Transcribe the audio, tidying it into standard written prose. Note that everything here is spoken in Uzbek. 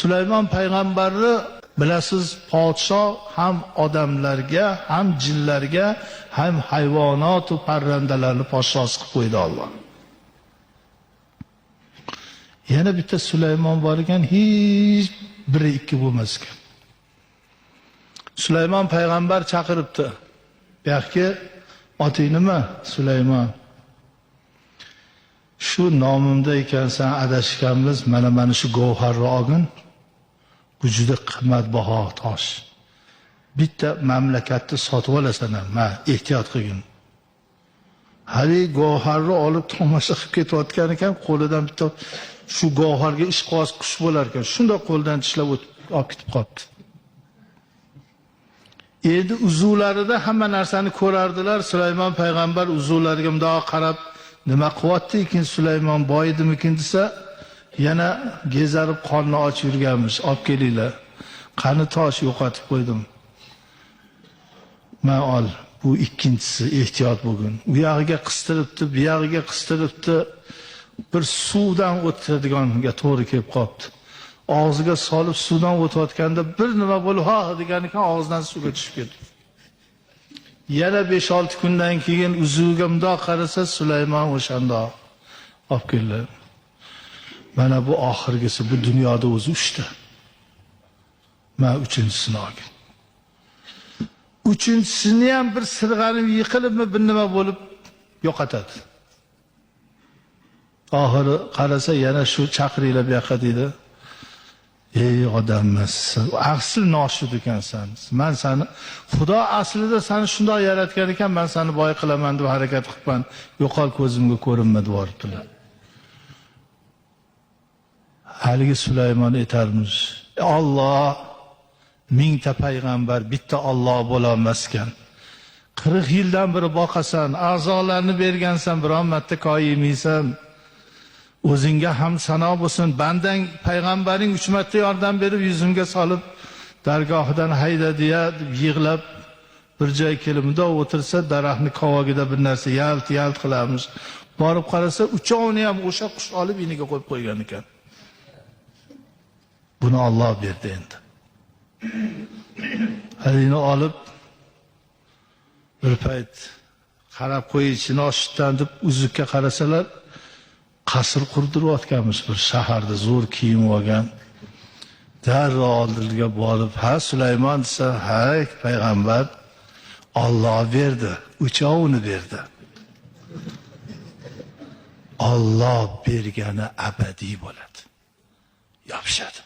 Sulaymon payg'ambarni bilasiz, podshoh ham odamlarga, ham jinlarga, ham hayvonot va parrandalarni podshosi qilib qo'ydi Alloh. Yana bitta Sulaymon bor ekan, hech biri ikki bo'lmas ekan. Sulaymon payg'ambar chaqiribdi. Bu yoqqa oting nima? Sulaymon. Shu nomimda ekansan, adashganmiz, mana shu govharni olgin. Bu juda qimmatbaho tosh. Bitta mamlakatni sotib olasan ham, ehtiyot qilgin. Hali govharni olib tomosha qilib ketayotgan ekan, qo'lidan bitta shu govharga ishqoz qush bo'lar ekan. Shunda qo'ldan tishlab olib ketib qolibdi. Endi uzuvlarida hamma narsani ko'rardilar. Sulaymon payg'ambar uzuvlariga mundoq qarab, nima qilyapti ekan Sulaymon, boydimikin desa, yana gezarib qonni ochib yurganmish. Olib kelinglar. Qani tosh yo'qotib qo'ydim. Men ol. Bu ikkinchisi, ehtiyot bo'lgin. U yog'iga qistiribdi, bu yog'iga qistiribdi. Bir suvdan o'tadiganiga to'g'ri kelib qolibdi. Og'ziga solib suvdan o'tayotganda bir nima bo'lib, ha degan ekan, og'zidan suvga tushib ketdi. Yana 5-6 kundan keyin uzuviga mundoq qarasa, Sulaymon o'shanda olib keldi. Mana bu oxirgisi, bu dunyoda o'zi 3 ta. Men 3-chisini olgan. 3-chisini ham bir sirg'anib yiqilibmi, bir nima bo'lib yo'qotadi. Oxiri qarasa yana shu chaqiringlar bu yoqqa deydi. Ey odammas, asl noshud ekansan. Men seni Xudo aslida seni shunday yaratgan ekan, men seni boy qilaman deb harakat qilibman. Yo'qol ko'zimga ko'rinma deb o'ribdilar. Haligi Sulaymon aytarmish, Alloh mingta payg'ambar, bitta Alloh bo'lolmas ekan. 40 yildan beri boqasan, a'zolarni bergansan, biron marta koyiymaysan. O'zingga ham sano bo'lsin. Bandang payg'ambaring 3 marta yordam berib yuzimga solib dargohidan haydadiya yig'lab bir joy kelimda o'tirsa, daraxtni qovog'ida bir narsa yalt qilamiz. Borib qarasa, uchovini ham o'sha qush olib iniga qo'yib qo'ygan ekan. Buni Alloh berdi endi. Halini olib bir payt qarab qo'yishini oshdan deb uzukka qarasalar, qasr qurdirayotganmiz bir shaharda, zo'r kiyim olgan. Darrov oldiga borib, ha Sulaymon desa, ha payg'ambar, Alloh berdi, uchovini berdi. Alloh bergani abadiy bo'ladi. Yopishadi.